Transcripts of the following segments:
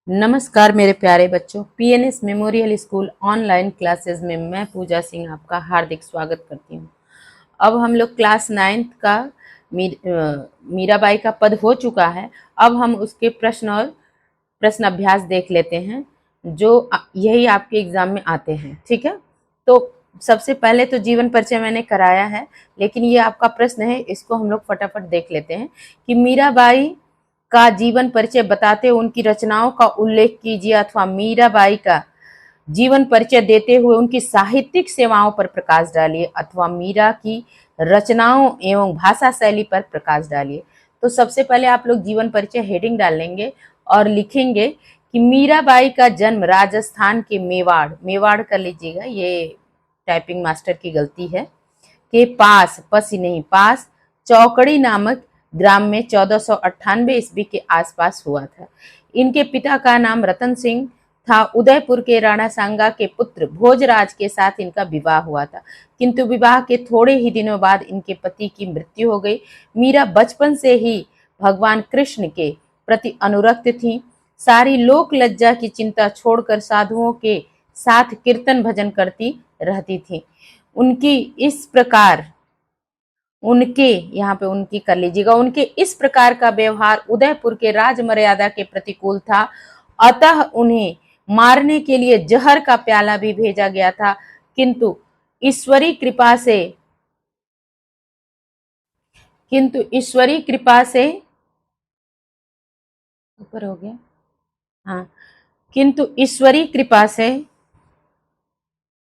नमस्कार मेरे प्यारे बच्चों, PNS memorial school online classes में मैं पूजा सिंह आपका हार्दिक स्वागत करती हूँ। अब हम लोग क्लास 9th का मीराबाई का पद हो चुका है। अब हम उसके प्रश्न और प्रश्न अभ्यास देख लेते हैं जो यही आपके एग्जाम में आते हैं। ठीक है, तो सबसे पहले तो जीवन परिचय मैंने कराया है, लेकिन ये आपका प्रश्न है, इसको हम लोग फटाफट देख लेते हैं कि मीराबाई का जीवन परिचय बताते हुए उनकी रचनाओं का उल्लेख कीजिए अथवा मीराबाई का जीवन परिचय देते हुए उनकी साहित्यिक सेवाओं पर प्रकाश डालिए अथवा मीरा की रचनाओं एवं भाषा शैली पर प्रकाश डालिए। तो सबसे पहले आप लोग जीवन परिचय हेडिंग डाल लेंगे और लिखेंगे कि मीराबाई का जन्म राजस्थान के मेवाड़ कर लीजिएगा, ये टाइपिंग मास्टर की गलती है, के पास, पसी नहीं पास, चौकड़ी नामक ग्राम में 1498 ईस्वी के आसपास हुआ था। इनके पिता का नाम रतन सिंह था। उदयपुर के राणा सांगा के पुत्र भोजराज के साथ इनका विवाह हुआ था, किंतु विवाह के थोड़े ही दिनों बाद इनके पति की मृत्यु हो गई। मीरा बचपन से ही भगवान कृष्ण के प्रति अनुरक्त थी। सारी लोक लज्जा की चिंता छोड़कर साधुओं के साथ कीर्तन भजन करती रहती थी। उनकी इस प्रकार उनके यहाँ पे उनकी कर लीजिएगा, उनके इस प्रकार का व्यवहार उदयपुर के राज मर्यादा के प्रतिकूल था, अतः उन्हें मारने के लिए जहर का प्याला भी भेजा गया था, किंतु ईश्वरी कृपा से ऊपर हो गया, हाँ, किंतु ईश्वरी कृपा से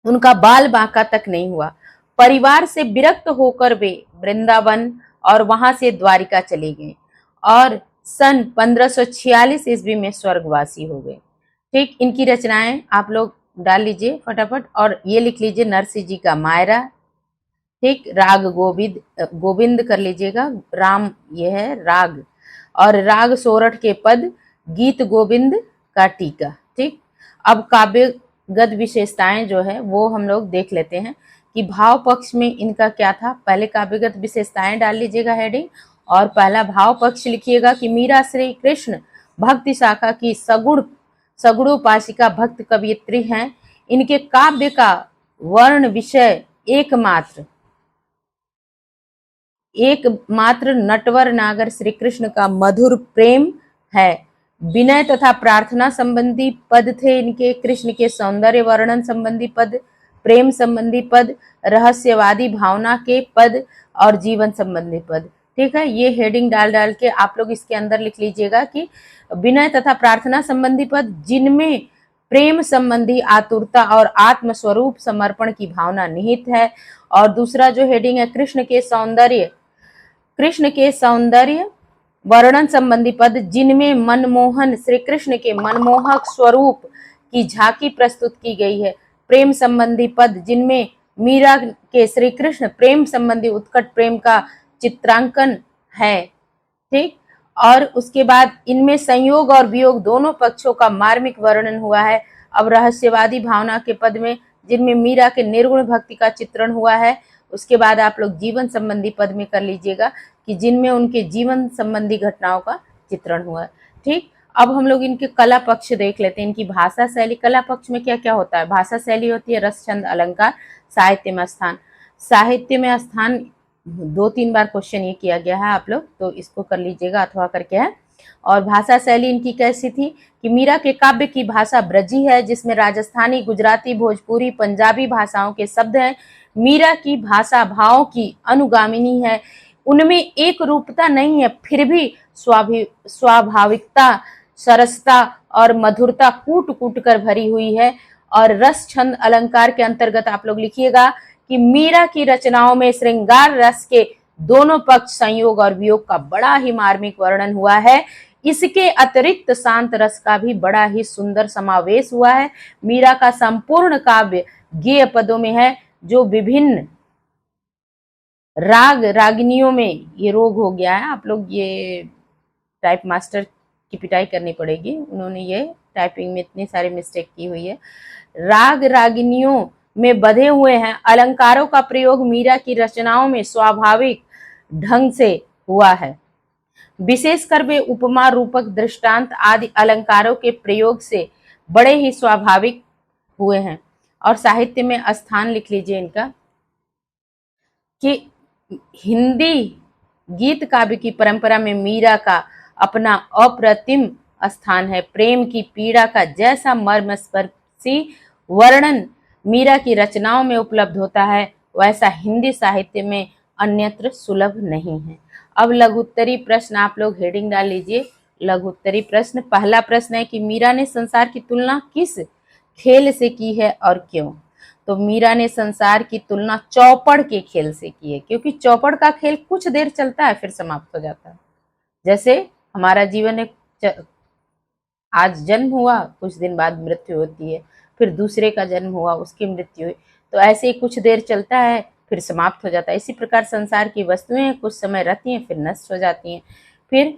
उनका बाल बांका तक नहीं हुआ। परिवार से विरक्त होकर वे वृंदावन और वहां से द्वारिका चले गए और सन 1546 ईस्वी में स्वर्गवासी हो गए। ठीक, इनकी रचनाएं आप लोग डाल लीजिए फटाफट और ये लिख लीजिए नरसिंह जी का मायरा। ठीक, राग गोविंद कर लीजिएगा, राम ये है राग, और राग सोरठ के पद, गीत गोविंद का टीका। ठीक, अब काव्यगत विशेषताएं जो है वो हम लोग देख लेते हैं कि भाव पक्ष में इनका क्या था। पहले काव्यगत विशेषताएं डाल लीजिएगा हेडिंग, और पहला भाव पक्ष लिखिएगा कि मीरा श्री कृष्ण भक्ति शाखा की सगुणोपासिका भक्त कवियत्री हैं। इनके काव्य का वर्ण विषय एकमात्र नटवर नागर श्री कृष्ण का मधुर प्रेम है। विनय तथा प्रार्थना संबंधी पद थे इनके, कृष्ण के सौंदर्य वर्णन संबंधी पद, प्रेम संबंधी पद, रहस्यवादी भावना के पद और जीवन संबंधी पद। ठीक है, ये हेडिंग डाल के आप लोग इसके अंदर लिख लीजिएगा कि विनय तथा प्रार्थना संबंधी पद जिनमें प्रेम संबंधी आतुरता और आत्मस्वरूप समर्पण की भावना निहित है। और दूसरा जो हेडिंग है कृष्ण के सौंदर्य वर्णन संबंधी पद जिनमें मनमोहन श्री कृष्ण के मनमोहक स्वरूप की झांकी प्रस्तुत की गई है। प्रेम संबंधी पद जिनमें मीरा के श्री कृष्ण प्रेम संबंधी उत्कट प्रेम का चित्रांकन है। ठीक, और उसके बाद इनमें संयोग और वियोग दोनों पक्षों का मार्मिक वर्णन हुआ है। अब रहस्यवादी भावना के पद में जिनमें मीरा के निर्गुण भक्ति का चित्रण हुआ है। उसके बाद आप लोग जीवन संबंधी पद में कर लीजिएगा कि जिनमें उनके जीवन संबंधी घटनाओं का चित्रण हुआ है। ठीक, अब हम लोग इनके कला पक्ष देख लेते हैं। इनकी भाषा शैली, कला पक्ष में क्या क्या होता है। भाषा शैली होती है रस छंद अलंकार। साहित्य में स्थान 2-3 बार क्वेश्चन ये किया गया है, आप लोग तो इसको कर लीजिएगा अथवा करके है। और भाषा शैली इनकी कैसी थी कि मीरा के काव्य की भाषा ब्रजी है, जिसमें राजस्थानी, गुजराती, भोजपुरी, पंजाबी भाषाओं के शब्द हैं। मीरा की भाषा भावों की अनुगामिनी है, उनमें एक रूपता नहीं है, फिर भी स्वाभाविकता, सरसता और मधुरता कूट कूट कर भरी हुई है। और रस छंद अलंकार के अंतर्गत आप लोग लिखिएगा कि मीरा की रचनाओं में श्रृंगार रस के दोनों पक्ष, संयोग और वियोग का बड़ा ही मार्मिक वर्णन हुआ है। इसके अतिरिक्त शांत रस का भी बड़ा ही सुंदर समावेश हुआ है। मीरा का संपूर्ण काव्य गेय पदों में है, जो विभिन्न राग रागिनियों में ये रोग हो गया है। आप लोग ये टाइप मास्टर की पिटाई करनी पड़ेगी, उन्होंने ये टाइपिंग में इतनी सारी मिस्टेक की हुई है। राग रागिनियों में बधे हुए हैं। अलंकारों का प्रयोग मीरा की रचनाओं में स्वाभाविक ढंग से हुआ है। विशेषकर वे उपमा, रूपक, दृष्टांत आदि अलंकारों के प्रयोग से बड़े ही स्वाभाविक हुए हैं। और साहित्य में स्थान लिख लीजिए इनका कि हिंदी गीत काव्य की परंपरा में मीरा का अपना अप्रतिम स्थान है। प्रेम की पीड़ा का जैसा मर्मस्पर्शी वर्णन मीरा की रचनाओं में उपलब्ध होता है, वैसा हिंदी साहित्य में अन्यत्र सुलभ नहीं है। अब लघुत्तरी प्रश्न आप लोग हेडिंग डाल लीजिए। लघुत्तरी प्रश्न, पहला प्रश्न है कि मीरा ने संसार की तुलना किस खेल से की है और क्यों? तो मीरा ने संसार की तुलना चौपड़ के खेल से की है, क्योंकि चौपड़ का खेल कुछ देर चलता है फिर समाप्त हो जाता है। जैसे हमारा जीवन एक, आज जन्म हुआ, कुछ दिन बाद मृत्यु होती है, फिर दूसरे का जन्म हुआ, उसकी मृत्यु हुई, तो ऐसे ही कुछ देर चलता है फिर समाप्त हो जाता है। इसी प्रकार संसार की वस्तुएं कुछ समय रहती हैं फिर नष्ट हो जाती हैं। फिर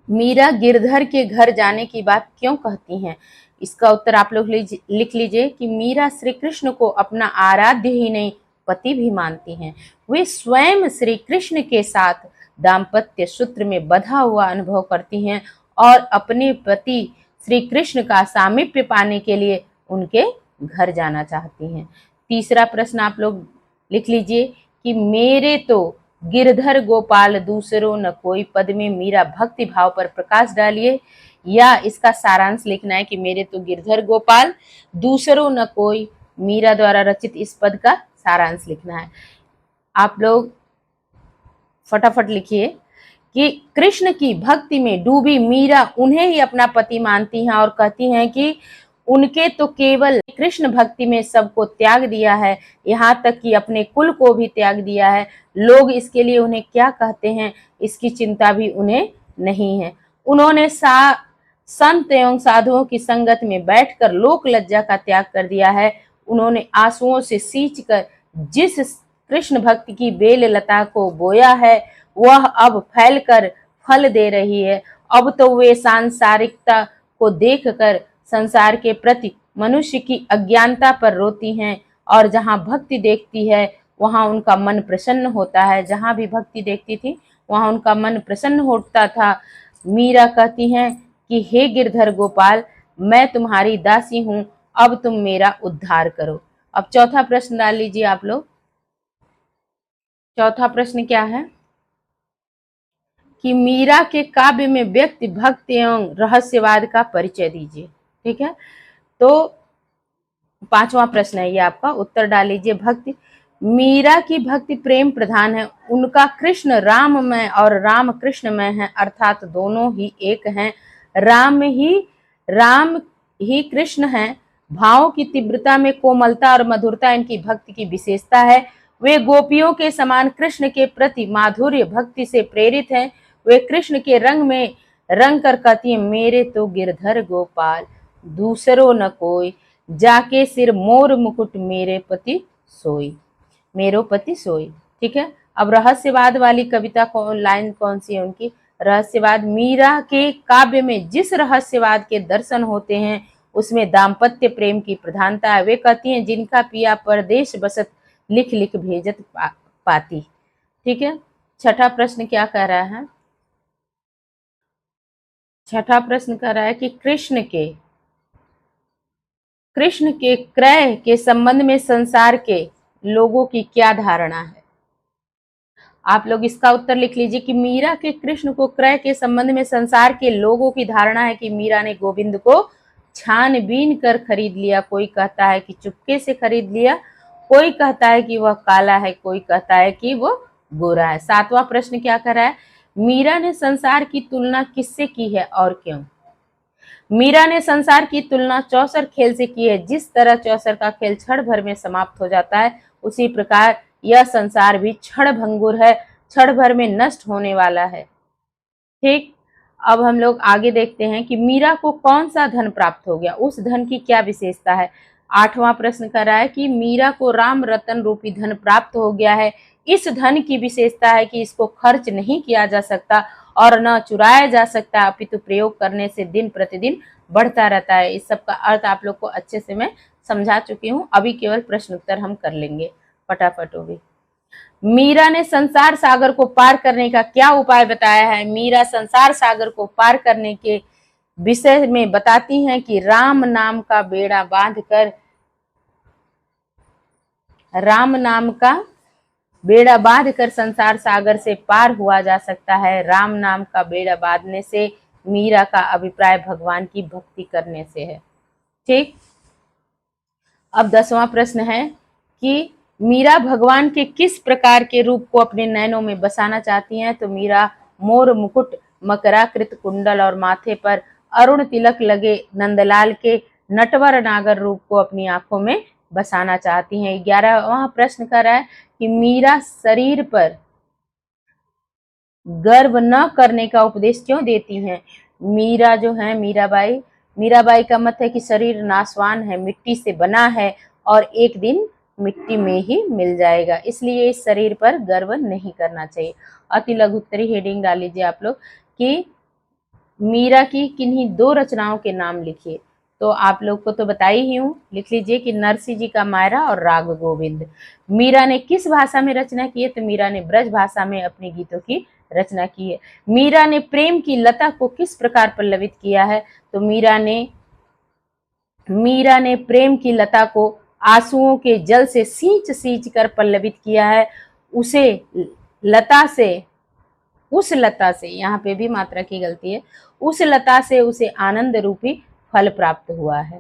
मीरा गिरधर के घर जाने की बात क्यों कहती हैं? इसका उत्तर आप लोग लिख लीजिए कि मीरा श्री कृष्ण को अपना आराध्य ही नहीं पति भी मानती हैं। वे स्वयं श्री कृष्ण के साथ दाम्पत्य सूत्र में बंधा हुआ अनुभव करती हैं और अपने पति श्री कृष्ण का सामीप्य पाने के लिए उनके घर जाना चाहती हैं। तीसरा प्रश्न आप लोग लिख लीजिए कि मेरे तो गिरधर गोपाल दूसरों न कोई पद में मीरा भक्ति भाव पर प्रकाश डालिए, या इसका सारांश लिखना है कि मेरे तो गिरधर गोपाल दूसरों न कोई, मीरा द्वारा रचित इस पद का सारांश लिखना है। आप लोग फटाफट लिखिए कि कृष्ण की भक्ति में डूबी मीरा उन्हें ही अपना पति मानती हैं और कहती हैं कि उनके तो केवल कृष्ण भक्ति में सबको त्याग दिया है, यहाँ तक कि अपने कुल को भी त्याग दिया है। लोग इसके लिए उन्हें क्या कहते हैं इसकी चिंता भी उन्हें नहीं है। उन्होंने संत एवं साधुओं की संगत में बैठकर लोक लज्जा का त्याग कर दिया है। उन्होंने आंसुओं से सींचकर जिस कृष्ण भक्ति की बेल लता को बोया है वह अब फैलकर फल दे रही है। अब तो वे सांसारिकता को देखकर संसार के प्रति मनुष्य की अज्ञानता पर रोती हैं, और जहाँ भक्ति देखती है वहाँ उनका मन प्रसन्न होता है। जहाँ भी भक्ति देखती थी वहाँ उनका मन प्रसन्न होता था। मीरा कहती हैं कि हे गिरधर गोपाल, मैं तुम्हारी दासी हूँ, अब तुम मेरा उद्धार करो। अब चौथा प्रश्न डाल लीजिए आप लोग। चौथा प्रश्न क्या है कि मीरा के काव्य में व्यक्ति भक्ति एवं रहस्यवाद का परिचय दीजिए। ठीक है, तो पांचवा प्रश्न है ये आपका, उत्तर डाल लीजिए। भक्ति, मीरा की भक्ति प्रेम प्रधान है। उनका कृष्ण राममय और राम कृष्णमय है, अर्थात दोनों ही एक हैं। राम ही कृष्ण हैं। भावों की तीव्रता में कोमलता और मधुरता इनकी भक्ति की विशेषता है। वे गोपियों के समान कृष्ण के प्रति माधुर्य भक्ति से प्रेरित हैं। वे कृष्ण के रंग में रंग कर कहती हैं, मेरे तो गिरधर गोपाल दूसरो न कोई, जाके सिर मोर मुकुट मेरे पति सोई, मेरो पति सोई। ठीक है, अब रहस्यवाद वाली कविता लाइन कौन सी है उनकी? रहस्यवाद, मीरा के काव्य में जिस रहस्यवाद के दर्शन होते हैं उसमें दाम्पत्य प्रेम की प्रधानता है। वे कहती हैं, जिनका पिया परदेश बसत लिख लिख भेजत पाती। ठीक है, छठा प्रश्न क्या कह रहा है? छठा प्रश्न कह रहा है कि कृष्ण के क्रय के संबंध में संसार के लोगों की क्या धारणा है? आप लोग इसका उत्तर लिख लीजिए कि मीरा के कृष्ण को क्रय के संबंध में संसार के लोगों की धारणा है कि मीरा ने गोविंद को छानबीन कर खरीद लिया। कोई कहता है कि चुपके से खरीद लिया, कोई कहता है कि वह काला है, कोई कहता है कि वह गोरा है। सातवां प्रश्न क्या कर रहा है? मीरा ने संसार की तुलना किससे की है और क्यों? मीरा ने संसार की तुलना चौसर खेल से की है। जिस तरह चौसर का खेल क्षण भर में समाप्त हो जाता है, उसी प्रकार यह संसार भी क्षण भंगुर है, क्षण भर में नष्ट होने वाला है। ठीक, अब हम लोग आगे देखते हैं कि मीरा को कौन सा धन प्राप्त हो गया, उस धन की क्या विशेषता है। आठवां प्रश्न कर रहा है कि मीरा को राम रतन रूपी धन प्राप्त हो गया है। इस धन की विशेषता है कि इसको खर्च नहीं किया जा सकता और न चुराया जा सकता, अपितु प्रयोग करने से दिन प्रतिदिन बढ़ता रहता है। इस सब का अर्थ आप लोग को अच्छे से मैं समझा चुकी हूँ। अभी केवल प्रश्न उत्तर हम कर लेंगे फटाफट। हो भी मीरा ने संसार सागर को पार करने का क्या उपाय बताया है? मीरा संसार सागर को पार करने के विषय में बताती हैं कि राम नाम का बेड़ा बांधकर, राम नाम का बेड़ा बांधकर संसार सागर से पार हुआ जा सकता है। राम नाम का बेड़ा बांधने से मीरा का अभिप्राय भगवान की भक्ति करने से है। ठीक। अब 10वां प्रश्न है कि मीरा भगवान के किस प्रकार के रूप को अपने नयनों में बसाना चाहती हैं? तो मीरा मोर मुकुट, मकराकृत कुंडल और माथे पर अरुण तिलक लगे नंदलाल के नटवर नागर रूप को अपनी आंखों में बसाना चाहती हैं। 11वां प्रश्न कर रहा है कि मीरा शरीर पर गर्व न करने का उपदेश क्यों देती हैं? मीरा जो है मीराबाई का मत है कि शरीर नाशवान है, मिट्टी से बना है और एक दिन मिट्टी में ही मिल जाएगा, इसलिए इस शरीर पर गर्व नहीं करना चाहिए। अति लघु उत्तरी हेडिंग डाल लीजिए आप लोग कि मीरा की किन्हीं 2 रचनाओं के नाम लिखिए। तो आप लोग को तो बताई ही हूँ, लिख लीजिए कि नरसिंह जी का मायरा और राग गोविंद। मीरा ने किस भाषा में रचना की है? तो मीरा ने ब्रज भाषा में अपने गीतों की रचना की है। मीरा ने प्रेम की लता को किस प्रकार पल्लवित किया है? तो मीरा ने प्रेम की लता को आंसुओं के जल से सींच सींच कर पल्लवित किया है। उस लता से, यहाँ पे भी मात्रा की गलती है, उस लता से उसे आनंद रूपी फल प्राप्त हुआ है।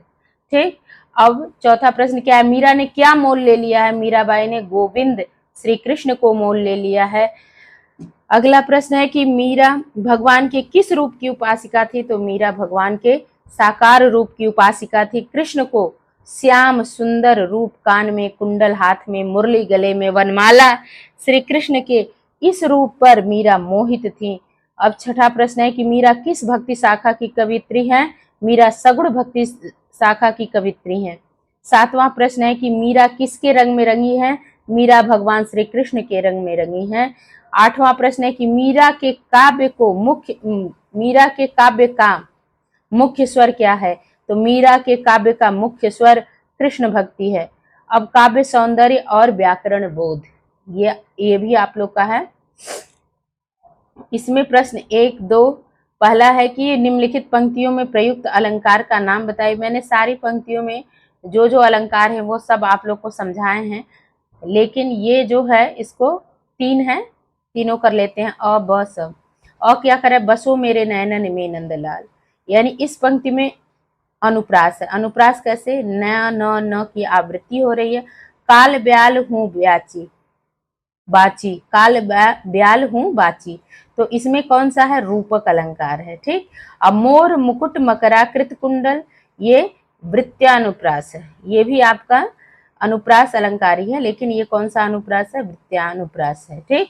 ठीक। अब चौथा प्रश्न क्या है? मीरा ने क्या मोल ले लिया है? मीराबाई ने गोविंद श्री कृष्ण को मोल ले लिया है। अगला प्रश्न है कि मीरा भगवान के किस रूप की उपासिका थी? तो मीरा भगवान के साकार रूप की उपासिका थी। कृष्ण को श्याम सुंदर रूप, कान में कुंडल, हाथ में मुरली, गले में वनमाला, श्री कृष्ण के इस रूप पर मीरा मोहित थी। अब छठा प्रश्न है कि मीरा किस भक्ति शाखा की कवित्री हैं? मीरा सगुण भक्ति शाखा की कवित्री हैं। 7वां प्रश्न है कि मीरा किसके रंग में रंगी है? मीरा भगवान श्री कृष्ण के रंग में रंगी हैं। 8वां प्रश्न है कि मीरा के काव्य का मुख्य स्वर क्या है? तो मीरा के काव्य का मुख्य स्वर कृष्ण भक्ति है। अब काव्य सौंदर्य और व्याकरण बोध, ये भी आप लोग का है। इसमें प्रश्न 1, 2 पहला है कि निम्नलिखित पंक्तियों में प्रयुक्त अलंकार का नाम बताइए। मैंने सारी पंक्तियों में जो जो अलंकार है वो सब आप लोग को समझाए हैं, लेकिन ये जो है इसको 3 है, तीनों कर लेते हैं। अ ब सब। अ क्या करे? बसो मेरे नयनन में नंदलाल, यानी इस पंक्ति में अनुप्रास है। अनुप्रास कैसे? न की आवृत्ति हो रही है। काल ब्याल हूँ बाची, काल ब्याल हूँ बाची, तो इसमें कौन सा है? रूपक अलंकार है। ठीक। अब मोर मुकुट मकराकृत कुंडल, ये वृत्त्यानुप्रास है, ये भी आपका अनुप्रास अलंकार ही है, लेकिन ये कौन सा अनुप्रास है? वृत्त्यानुप्रास है। ठीक।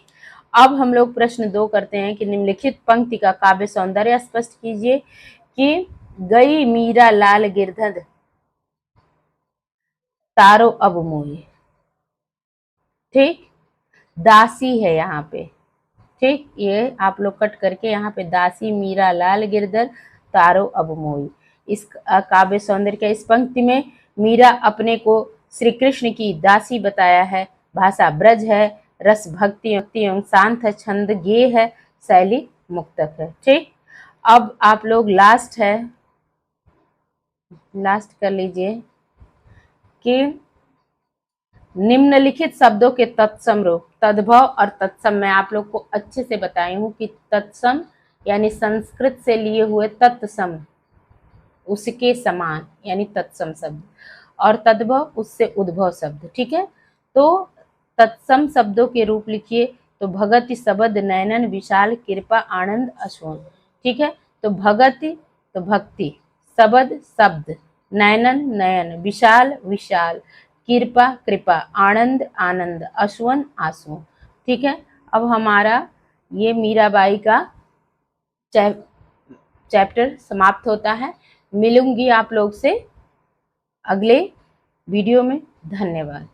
अब हम लोग प्रश्न 2 करते हैं कि निम्नलिखित पंक्ति का काव्य सौंदर्य स्पष्ट कीजिए। कि गई मीरा लाल गिरधर तारो अब मोए। ठीक। दासी है यहाँ पे। ठीक, ये आप लोग कट करके यहाँ पे दासी मीरा लाल गिरधर तारो अब मोई। इस काव्य सौंदर्य के इस पंक्ति में मीरा अपने को श्री कृष्ण की दासी बताया है। भाषा ब्रज है, रस भक्ति एवं शांत है, छंद गेय है, शैली मुक्तक है। ठीक। अब आप लोग लास्ट कर लीजिए कि निम्नलिखित शब्दों के तत्सम रूप, तद्भव और तत्सम मैं आप लोग को अच्छे से बताई हूँ कि तत्सम यानी संस्कृत से लिए हुए तत्सम, उसके समान यानी तत्सम शब्द, और तद्भव उससे उद्भव शब्द। ठीक है। तो तत्सम शब्दों के रूप लिखिए। तो भगति शब्द, नयनन विशाल, कृपा आनंद अश्वन। ठीक है। तो भगति तो भक्ति, शब्द शब्द, नयनन नयन, विशाल विशाल, कृपा कृपा, आनंद आनंद, अश्वन आंसू। ठीक है। अब हमारा ये मीराबाई का चैप्टर समाप्त होता है। मिलूंगी आप लोग से अगले वीडियो में। धन्यवाद।